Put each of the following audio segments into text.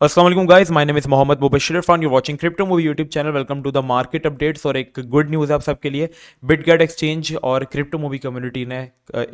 अस्सलाम वालेकुम guys, my name is Mohammad Mubashir Irfan. You watching crypto movie YouTube channel. Welcome to the market updates. और एक good news है आप सबके लिए। बिटगेट एक्सचेंज और क्रिप्टो मूवी कम्युनिटी ने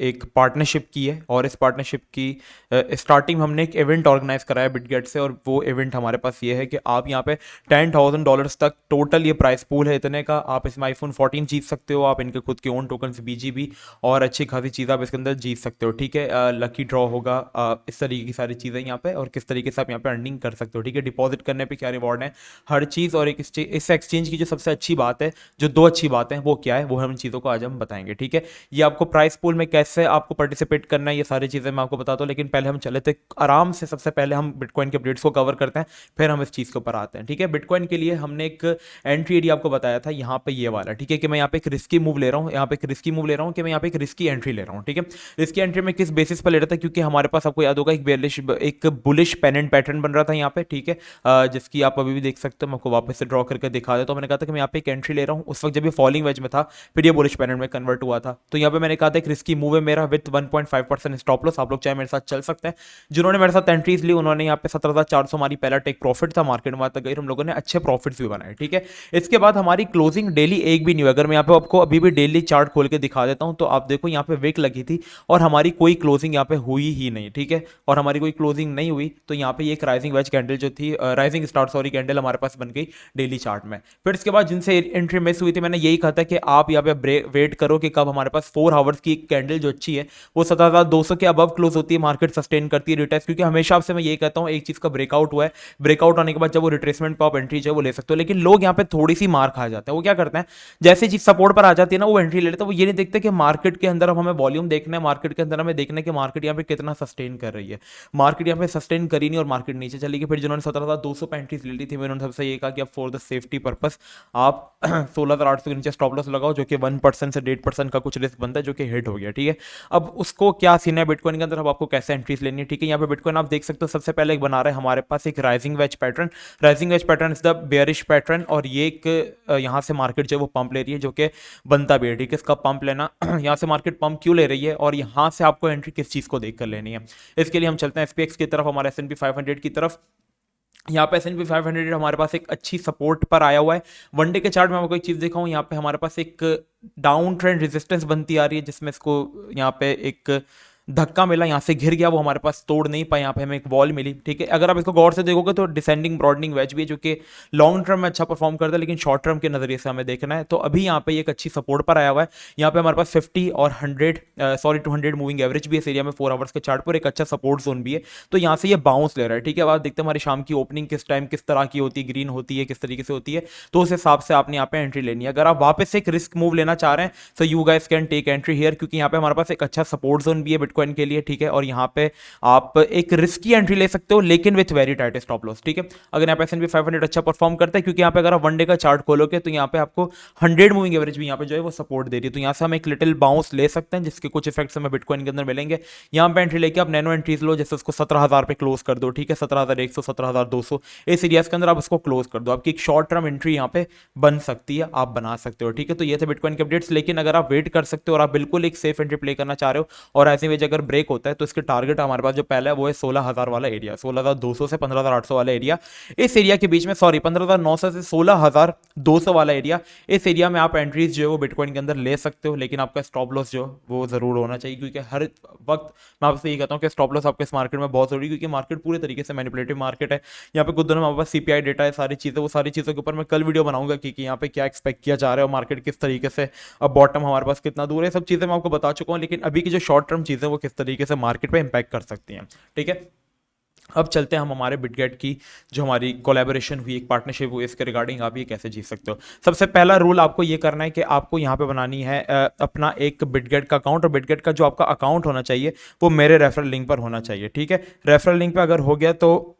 एक पार्टनरशिप की है, और इस पार्टनरशिप की स्टार्टिंग हमने एक इवेंट ऑर्गेनाइज करा है बिटगेट से। और वो इवेंट हमारे पास ये है कि आप यहाँ पे $10,000 तक टोटल ये प्राइस पूल है इतने का। आप इसमें आईफोन 14 जीत सकते हो, आप इनके खुद के ओन टोकन्स बीजीबी और अच्छी खासी चीज़ आप इसके अंदर जीत सकते हो। ठीक है, लकी ड्रॉ होगा, इस तरीके की सारी चीज़ें यहाँ पे, और किस तरीके से आप यहाँ पे अर्निंग कर सकते हो। ठीक है, डिपॉजिट करने पे क्या रिवॉर्ड है, हर चीज़। और एक इस एक्सचेंज की जो सबसे अच्छी बात है, जो दो अच्छी बातें हैं, वो क्या है, वो हम चीज़ों को आज हम बताएंगे। ठीक है, ये आपको प्राइस पूल में कैसे आपको पार्टिसिपेट करना है, ये सारी चीज़ें मैं आपको बताता हूँ। लेकिन पहले हम चले थे आराम से, सबसे पहले हम बिटकॉइन के अपडेट्स को कवर करते हैं, फिर हम इस चीज़ के ऊपर आते हैं। ठीक है, बिटकॉइन के लिए हमने एक एंट्री एरिया आपको बताया था, यहाँ पे ये वाला। ठीक है, कि मैं यहाँ पे एक रिस्की मूव ले रहा हूँ, यहाँ पे एक रिस्की मूव ले रहा हूँ, कि मैं यहाँ पे एक रिस्की एंट्री ले रहा हूँ। ठीक है, रिस्की एंट्री में किस बेसिस पर ले रहा था, क्योंकि हमारे पास, आपको याद होगा, एक बुलिश पेनेंट पैटर्न बन रहा था यहाँ पे। ठीक है, जिसकी आप अभी भी देख सकते हो। मैं आपको वापस से ड्रॉ करके दिखा देता हूँ। मैंने कहा था कि मैं यहाँ पे एक एंट्री ले रहा हूँ, उस वक्त जब ये फॉलिंग वेज में था, फिर ये बुलिश पेनेंट में कन्वर्ट हुआ था। तो यहाँ पे मैंने कहा था एक रिस्की मूव है मेरा विद 1.5% स्टॉप लॉस। आप लोग चाहे मेरे साथ चल सकते हैं। जिन्होंने मेरे साथ एंट्रीज ली, उन्होंने यहाँ पे 17,400 हमारी पहला टेक प्रॉफिट था, मार्केट में तक गई, हम लोगों ने अच्छे प्रॉफिट्स भी बनाए। ठीक है, इसके बाद हमारी क्लोजिंग डेली एक भी नहीं हुई। अगर मैं यहाँ पे आपको अभी भी डेली चार्ट खोल के दिखा देता हूँ, तो आप देखो यहाँ पे विक लगी थी और हमारी कोई क्लोजिंग यहाँ पे हुई ही नहीं। ठीक है, और हमारी कोई क्लोजिंग नहीं हुई, तो यहाँ पे एक राइजिंग वेज कैंडल जो थी, राइजिंग स्टार सॉरी कैंडल हमारे पास बन गई डेली चार्ट में। फिर इसके बाद जिनसे एंट्री मिस हुई थी, मैंने यही कहा था कि आप यहाँ पे वेट करो कि कब हमारे पास 4 आवर्स की कैंडल जो अच्छी है, वो 17,200 के अबव क्लोज होती है, मार्केट सस्टेन करती है रिटेस्ट। क्योंकि हमेशा आपसे मैं यही कहता हूँ, एक चीज का ब्रेकआउट हुआ है, ब्रेकआउट आने के बाद जब वो रिट्रेसमेंट पर आप एंट्री जो वो ले सकते हो। लेकिन लोग यहाँ पे थोड़ी सी मार खा जाते हैं। वो क्या करते हैं, जैसे चीज सपोर्ट पर आ जाती है ना, वो एंट्री ले लेते हैं। वो ये नहीं देखते कि मार्केट के अंदर अब हमें वॉल्यूम देखना है, मार्केट के अंदर हमें देखना है कि मार्केट यहाँ पे कितना सस्टेन कर रही है। मार्केट यहाँ पे सस्टेन करी नहीं और मार्केट नीचे चली गई। फिर जिन्होंने 17,200 पे एंट्रीज ले ली थी, मैंने उन्होंने सबसे ये कहा कि अब फॉर द सेफ्टी पर्पस आप 16,800 के नीचे स्टॉप लॉस लगाओ, जो कि 1% से 1.5% का कुछ रिस्क बनता है, जो कि हिट हो गया। ठीक है, अब उसको क्या सीन है बिटकॉइन के अंदर, अब आपको कैसे एंट्रीज लेनी है। ठीक है, यहाँ पे बिटकॉइन आप देख सकते हो, सबसे पहले एक बना रहे हैं हमारे पास एक rising veg pattern. Rising veg pattern is the bearish pattern, और ये एक यहाँ से मार्केट जो है वो पंप ले रही है, जो कि बनता भी है। ठीक है, इसका पंप लेना, यहाँ से मार्केट पंप क्यों ले रही है, और यहाँ से आपको एंट्री किस चीज को देखकर लेनी है, इसके लिए हम चलते हैं एसपीएक्स की तरफ, हमारे S&P 500 की तरफ। यहाँ पे S&P 500 हमारे पास एक अच्छी सपोर्ट पर आया हुआ है। वनडे के चार्ट में आपको एक चीज दिखाऊं, यहाँ पे हमारे पास एक डाउन ट्रेंड रेजिस्टेंस बनती आ रही है, जिसमें इसको यहाँ पे एक धक्का मिला, यहाँ से घिर गया, वो हमारे पास तोड़ नहीं पाए, यहाँ पे हमें एक वॉल मिली। ठीक है, अगर आप इसको गौर से देखोगे तो डिसेंडिंग ब्रॉडनिंग वेज भी है, जो कि लॉन्ग टर्म में अच्छा परफॉर्म करता है, लेकिन शॉर्ट टर्म के नजरिए से हमें देखना है। तो अभी यहाँ पे एक अच्छी सपोर्ट पर आया हुआ है। यहाँ पे हमारे पास 50 और 200 मूविंग एवरेज भी है इस एरिया में, 4 आवर्स के चार्ट पर एक अच्छा सपोर्ट जोन भी है। तो यहाँ से ये बाउंस ले रहा है। ठीक है, अब आप देखते हैं हमारी शाम की ओपनिंग किस टाइम किस तरह की होती है, ग्रीन होती है, किस तरीके से होती है, तो उस हिसाब से आपने यहाँ पे एंट्री लेनी है। अगर आप वापस एक रिस्क मूव लेना चाह रहे हैं, so you guys can take entry here, क्योंकि यहाँ पे हमारे पास एक अच्छा सपोर्ट जोन भी है बिटकॉइन के लिए। ठीक है, और यहाँ पे आप एक रिस्की एंट्री ले सकते हो, लेकिन with very tight stop loss. ठीक है, अगर यहाँ पे S&P 500 अच्छा परफॉर्म करता है, क्योंकि यहाँ पे अगर आप वनडे का चार्ट खोलोगे, तो यहाँ पे आपको 100 मूविंग एवरेज भी यहाँ पे जो है वो सपोर्ट दे रही है। तो यहाँ से हम एक लिटिल बाउंस ले सकते हैं, जिसके कुछ इफेक्ट्स हमें बिटकॉइन के अंदर मिलेंगे। यहाँ पे एंट्री लेके आप नैनो एंट्रीज लो, जैसे उसको 17,000 पे क्लोज कर दो। ठीक है, 17,100 17,200 इस एरियाज के अंदर आप उसको क्लोज कर दो, आपकी एक शॉर्ट टर्म एंट्री यहाँ पे बन सकती है, आप बना सकते हो। ठीक है, तो ये थे बिटकॉइन के अपडेट्स। लेकिन अगर आप वेट कर सकते हो और आप बिल्कुल एक सेफ एंट्री प्ले करना चाह रहे हो, और ऐसे में अगर ब्रेक होता है, तो इसके टारगेट हमारे पास जो पहला है वो है 16,000 वाला एरिया, 16,200 से 15,800 वाला एरिया। इस एरिया के बीच में, सॉरी, 15,900 से 16,200 वाला एरिया, इस एरिया में आप एंट्रीज जो है वो बिटकॉइन के अंदर ले सकते हो। लेकिन आपका स्टॉप लॉस जो वो जरूर होना चाहिए, क्योंकि हर वक्त मैं आपसे ये कहता हूँ कि स्टॉप लॉस आपके इस मार्केट में बहुत जरूरी है, क्योंकि मार्केट पूरे तरीके से मैनिपुलेटिव मार्केट है। यहाँ पे कुछ दिनों में हमारे पास सीपीआई डेटा है, सारी चीज़ें, वो सारी चीज़ों के ऊपर मैं कल वीडियो बनाऊंगा कि यहाँ पे क्या एक्सपेक्ट किया जा रहा है और मार्केट किस तरीके से, अब बॉटम हमारे पास कितना दूर है, सब चीज़ें मैं आपको बता चुका हूँ। लेकिन अभी की जो शॉर्ट टर्म चीज़ें वो किस तरीके से मार्केट पे इंपैक्ट कर सकती हैं। ठीक है, अब चलते हैं हम हमारे बिटगेट की जो हमारी कोलैबोरेशन हुई, एक पार्टनरशिप हुई, इसके रिगार्डिंग आप ये कैसे जीत सकते हो। सबसे पहला रूल आपको ये करना है कि आपको यहाँ पे बनानी है अपना एक बिटगेट का अकाउंट, और बिटगेट का जो आपका अकाउंट होना चाहिए वो मेरे रेफरल लिंक पर होना चाहिए। ठीक है, रेफरल लिंक पे अगर हो गया तो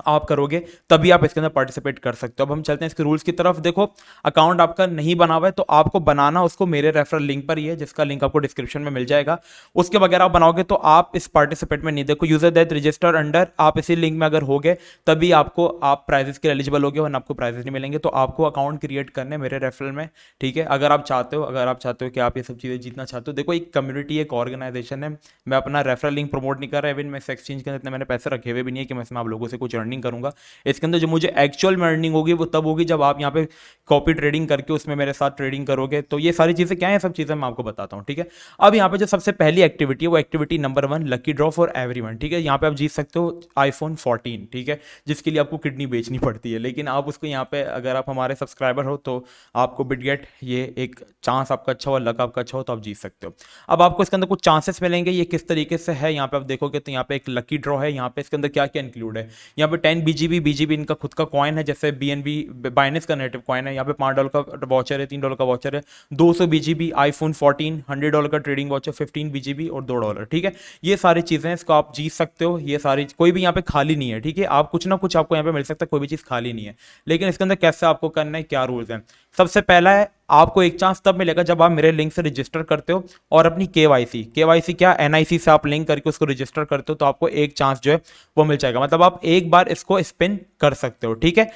आप करोगे, तभी आप इसके अंदर पार्टिसिपेट कर सकते हो। अब हम चलते हैं इसके रूल्स की तरफ। देखो, अकाउंट आपका नहीं बना हुआ है, तो आपको बनाना उसको मेरे रेफरल लिंक पर ही है, जिसका लिंक आपको डिस्क्रिप्शन में मिल जाएगा। उसके बगैर आप बनाओगे तो आप इस पार्टिसिपेट में नहीं। देखो, यूजर दैट रजिस्टर अंडर, आप इसी लिंक में अगर हो गए, तभी आपको आप प्राइजेस के एलिजिबल हो गए, वरना आपको प्राइजेस नहीं मिलेंगे। तो आपको अकाउंट क्रिएट करने मेरे रेफरल में। ठीक है, अगर आप चाहते हो कि आप ये सब चीज़ें जीतना चाहते हो, देखो, एक कम्युनिटी, एक ऑर्गेनाइजेशन है। मैं अपना रेफरल लिंक प्रमोट नहीं कर रहा, इवन मैं इस एक्सचेंज के अंदर इतने मैंने पैसे रखे हुए भी नहीं है कि मैं इसमें आप लोगों से कुछ कुछ अर्निंग करूंगा। इसके अंदर जो मुझे एक्चुअल में अर्निंग होगी वो तब होगी जब आप यहाँ पे कॉपी ट्रेडिंग करके उसमें मेरे साथ ट्रेडिंग करोगे। तो ये सारी चीज़ें क्या है, सब चीज़ें मैं आपको बताता हूँ, ठीक है। अब यहाँ पे जो सबसे पहली एक्टिविटी है वो activity number 1, lucky draw for everyone, ठीक है। यहाँ पे आप जीत सकते हो iPhone 14, ठीक है, जिसके लिए आपको किडनी बेचनी पड़ती है, लेकिन आप उसको यहाँ पे अगर आप हमारे सब्सक्राइबर हो तो आपको बिटगेट ये एक चांस आपका अच्छा हो, लक आपका अच्छा हो तो आप जीत सकते हो। अब आपको इसके अंदर कुछ चांसेस मिलेंगे, ये किस तरीके से है यहाँ पे आप देखोगे तो यहाँ पे एक लकी ड्रॉ है। यहाँ पे इसके अंदर क्या क्या इंक्लूड है, यहाँ पे 10 BGB इनका खुद का कॉइन है, जैसे BNB बाइनेंस का नेटिव कॉइन है। यहाँ पे $5 का वॉचर है, $3 का वॉचर है, 200 BGB iPhone 14, $100 का ट्रेडिंग वॉचर, 15 BGB और $2, ठीक है। ये सारी चीजें इसको आप जीत सकते हो। ये सारी कोई भी यहाँ पे खाली नहीं है, ठीक है। आप कुछ ना कुछ आपको यहाँ पे मिल सकता है, कोई भी चीज खाली नहीं है। लेकिन इसके अंदर कैसे आपको करना है, क्या रूल्स हैं। सबसे पहला है, आपको एक चांस तब मिलेगा जब आप मेरे लिंक से रजिस्टर करते हो और अपनी केवाईसी क्या NIC से आप लिंक करके उसको रजिस्टर करते हो, तो आपको एक चांस जो है वो मिल जाएगा। मतलब आप एक बार इसको स्पिन कर सकते हो, ठीक है।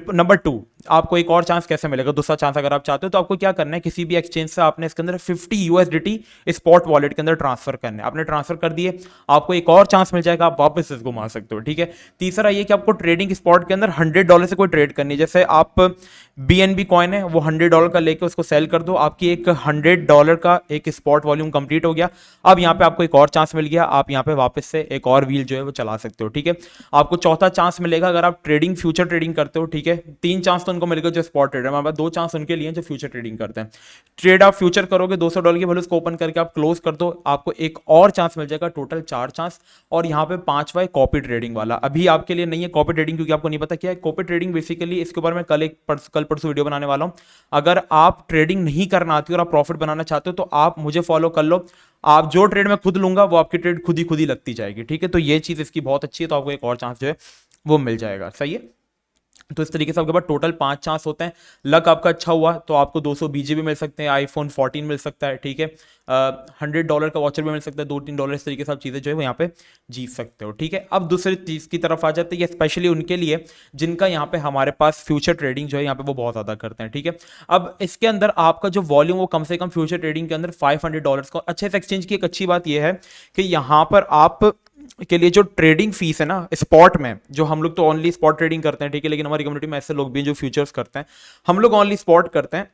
नंबर 2, आपको एक और चांस कैसे मिलेगा, दूसरा चांस अगर आप चाहते हो तो आपको क्या करना है, किसी भी एक्सचेंज से आपने इसके अंदर 50 USDT स्पॉट वॉलेट के अंदर ट्रांसफर करने, आपने ट्रांसफर कर दिए, आपको एक और चांस मिल जाएगा, आप वापस इसको मार सकते हो, ठीक है। तीसरा ये कि आपको ट्रेडिंग स्पॉट के अंदर $100 से कोई ट्रेड करनी है, जैसे आप BNB कॉइन है वो $100 का लेके उसको सेल कर दो, आपकी एक $100 का एक स्पॉट वॉल्यूम कंप्लीट हो गया। अब यहाँ पे आपको एक और चांस मिल गया, आप यहाँ पे वापस से एक और व्हील जो है वो चला सकते हो, ठीक है। आपको चौथा चांस मिलेगा अगर आप ट्रेडिंग फ्यूचर ट्रेडिंग करते हो, ठीक है। 3 चांस तो उनको मिलेगा जो स्पॉट ट्रेडर, हमारे पास 2 चांस उनके लिए जो फ्यूचर ट्रेडिंग करते हैं। ट्रेड आप फ्यूचर करोगे $200 के, भले उसको ओपन करके आप क्लोज कर दो, आपको एक और चांस मिल जाएगा, टोटल 4 चांस। और यहाँ पे 5वां है कॉपी ट्रेडिंग वाला, अभी आपके लिए नहीं है कॉपी ट्रेडिंग, क्योंकि आपको नहीं पता क्या है कॉपी ट्रेडिंग। बेसिकली इसके ऊपर मैं कल परसों वीडियो बनाने वाला हूँ। अगर आप ट्रेडिंग नहीं करना आती और आप प्रॉफिट बनाना चाहते हो तो आप मुझे फॉलो कर लो, आप जो ट्रेड मैं खुद लूंगा वो आपकी ट्रेड खुद ही लगती जाएगी, ठीक है। तो ये चीज इसकी बहुत अच्छी है, तो आपको एक और चांस जो है वो मिल जाएगा, सही है। तो इस तरीके से आपके पास टोटल 5 चांस होते हैं। लक आपका अच्छा हुआ तो आपको 200 BGB मिल सकते हैं, iPhone 14 मिल सकता है, ठीक है। $100 का वॉचर भी मिल सकता है, $2-3 इस तरीके से आप चीज़ें जो है वो यहाँ पे जीत सकते हो, ठीक है। अब दूसरी चीज़ की तरफ आ जाते हैं, ये स्पेशली उनके लिए जिनका यहाँ पे हमारे पास फ्यूचर ट्रेडिंग जो है यहाँ पे वो बहुत ज़्यादा करते हैं, ठीक है। अब इसके अंदर आपका जो वॉल्यूम वो कम से कम फ्यूचर ट्रेडिंग के अंदर $500 का। अच्छा, इस एक्सचेंज की एक अच्छी बात यह है कि यहाँ पर आप के लिए जो ट्रेडिंग फीस है ना स्पॉट में, जो हम लोग तो ओनली स्पॉट ट्रेडिंग करते हैं, ठीक है, लेकिन हमारी कम्युनिटी में ऐसे लोग भी हैं जो फ्यूचर्स करते हैं, हम लोग ओनली स्पॉट करते हैं।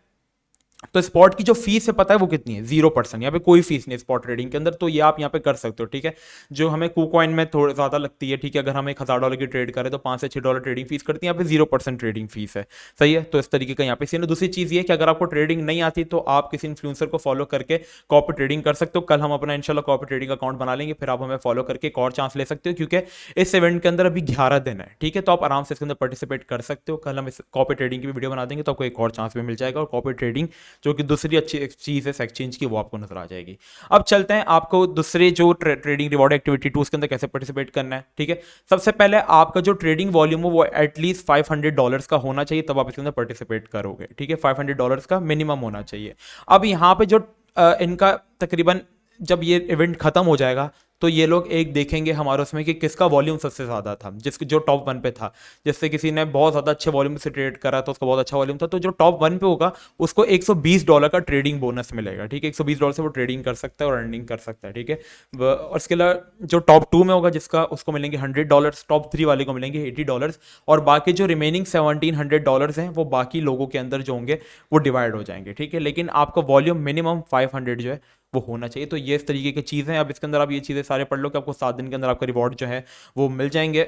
तो स्पॉट की जो फीस है पता है वो कितनी है, 0%। यहाँ पे कोई फीस नहीं है स्पॉट ट्रेडिंग के अंदर, तो ये आप यहाँ पे कर सकते हो, ठीक है। जो हमें KuCoin में थोड़ा ज्यादा लगती है, ठीक है, अगर हम $1000 की ट्रेड करें तो $5 से $6 ट्रेडिंग फीस करती है, यहाँ पे 0% ट्रेडिंग फीस है, सही है। तो इस तरीके का यहाँ पे सीन है। दूसरी चीज ये कि अगर आपको ट्रेडिंग नहीं आती तो आप किसी इन्फ्लुएंसर को फॉलो करके कॉपी ट्रेडिंग कर सकते हो। कल हम अपना इंशाल्लाह कॉपी ट्रेडिंग अकाउंट बना लेंगे, फिर आप हमें फॉलो करके एक और चांस ले सकते हो, क्योंकि इस इवेंट के अंदर अभी 11 दिन है, ठीक है। तो आप आराम से इसके अंदर पार्टिसिपेट कर सकते हो। कल हम इस कॉपी ट्रेडिंग की भी वीडियो बना देंगे तो आपको एक और चांस भी मिल जाएगा, और कॉपी ट्रेडिंग जो कि दूसरी अच्छी चीज है एक्सचेंज की वो आपको नजर आ जाएगी। अब चलते हैं आपको दूसरे जो ट्रेडिंग रिवॉर्ड एक्टिविटी 2 उसके अंदर कैसे पार्टिसिपेट करना है, ठीक है। सबसे पहले आपका जो ट्रेडिंग वॉल्यूम हो वो एटलीस्ट $500 का होना चाहिए, तब आप इसके अंदर पार्टिसिपेट करोगे, ठीक है। $500 का मिनिमम होना चाहिए। अब यहाँ पे जो इनका तकरीबन जब ये इवेंट खत्म हो जाएगा तो ये लोग एक देखेंगे हमारे उसमें कि किसका वॉल्यूम सबसे ज़्यादा था, जिसके जो टॉप 1 पे था। जैसे किसी ने बहुत ज़्यादा अच्छे वॉल्यूम से ट्रेड करा तो उसका बहुत अच्छा वॉल्यूम था, तो जो टॉप 1 पे होगा उसको $120 का ट्रेडिंग बोनस मिलेगा, ठीक है। $120 से वो ट्रेडिंग कर सकता है और अर्निंग कर सकता है, ठीक है। और इसके अलावा जो टॉप 2 में होगा जिसका उसको मिलेंगे $100, टॉप 3 वाले को मिलेंगे $80, और बाकी जो रिमेनिंग $1700 हैं वो बाकी लोगों के अंदर जो होंगे वो डिवाइड हो जाएंगे, ठीक है। लेकिन आपका वॉल्यूम मिनिमम 500 जो है वो होना चाहिए। तो ये इस तरीके की चीज़ है। अब इसके अंदर आप ये चीज़ें सारे पढ़ लो कि आपको 7 दिन के अंदर आपका रिवॉर्ड जो है वो मिल जाएंगे।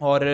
और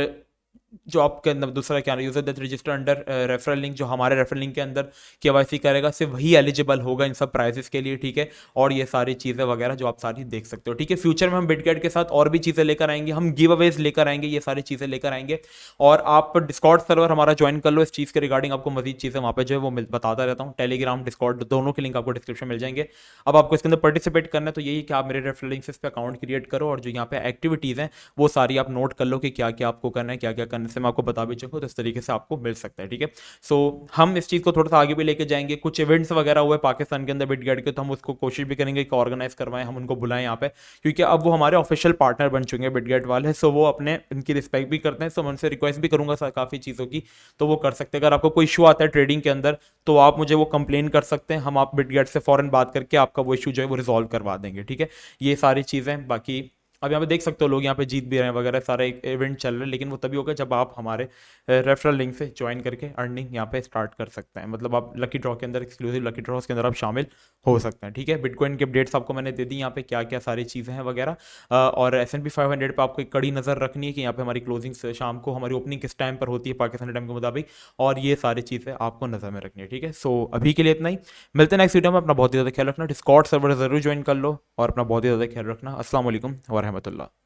जो आपके अंदर दूसरा क्या user that register under referral link, जो हमारे रेफरल लिंक के अंदर केवाईसी करेगा सिर्फ वही एलिजिबल होगा इन सब प्राइजेस के लिए, ठीक है। और ये सारी चीज़ें वगैरह जो आप सारी देख सकते हो, ठीक है। फ्यूचर में हम बिटगेट के साथ और भी चीज़ें लेकर आएंगे, हम गिव अवेज लेकर आएंगे, ये सारी चीज़ें लेकर आएंगे। और आप डिस्कॉर्ड सर्वर हमारा ज्वाइन कर लो, इस चीज़ के रिगार्डिंग आपको मजीद चीज़ें वहाँ पे जो है वो बताता रहता हूँ। टेलीग्राम, डिस्कॉर्ड दोनों के लिंक आपको डिस्क्रिप्शन मिल जाएंगे। अब आपको इसके अंदर पार्टिसिपेट करना है तो यही कि आप मेरे रेफरल लिंक से इस पर अकाउंट क्रिएट करो, और जो यहाँ पे एक्टिविटीज़ हैं वो सारी आप नोट कर लो कि क्या क्या आपको करना है, क्या क्या करने से मैं आपको बता भी चुका, तो इस तरीके से आपको मिल सकता है, ठीक है। सो हम इस चीज़ को थोड़ा सा आगे भी लेके जाएंगे। कुछ इवेंट्स वगैरह हुए पाकिस्तान के अंदर बिटगेट के, तो हम उसको कोशिश भी करेंगे कि ऑर्गेनाइज करवाएं, हम उनको बुलाएं यहाँ पे, क्योंकि अब वो हमारे ऑफिशियल पार्टनर बन चुके हैं बिटगेट वाले। सो वो अपने इनकी रिस्पेक्ट भी करते हैं। सो मैं उनसे रिक्वेस्ट भी करूंगा काफ़ी चीज़ों की, तो वो कर सकते हैं। अगर आपको कोई इशू आता है ट्रेडिंग के अंदर तो आप मुझे वो कंप्लेन कर सकते हैं, हम आप बिटगेट से फौरन बात करके आपका वो इशू जो है वो रिजॉल्व करवा देंगे, ठीक है। ये सारी चीज़ें बाकी अब यहाँ पे देख सकते हो लोग यहाँ पे जीत भी रहे हैं वगैरह, सारे इवेंट चल रहे हैं, लेकिन वो तभी होगा जब आप हमारे रेफरल लिंक से ज्वाइन करके अर्निंग यहाँ पे स्टार्ट कर सकते हैं। मतलब आप लकी ड्रॉ के अंदर, एक्सक्लूसिव लकी ड्रॉस के अंदर आप शामिल हो सकते हैं। ठीक है, बिटकॉइन की अपडेट्स आपको मैंने दे दी यहाँ पे क्या क्या सारी चीज़ें हैं वगैरह। और S&P 500 पे आपको एक कड़ी नज़र रखनी है कि यहाँ पे हमारी क्लोजिंग शाम को हमारी ओपनिंग किस टाइम पर होती है पाकिस्तानी टाइम के मुताबिक, और ये सारी चीज़ें आपको नज़र में रखनी है। ठीक है, सो अभी के लिए इतना ही, मिलते हैं नेक्स्ट वीडियो में। अपना बहुत ही ज़्यादा ख्याल रखना, डिस्कॉर्ड सर्वर ज़रूर ज्वाइन कर लो और अपना बहुत ही ज़्यादा ख्याल रखना। अस्सलाम वालेकुम व रहमतुल्लाह।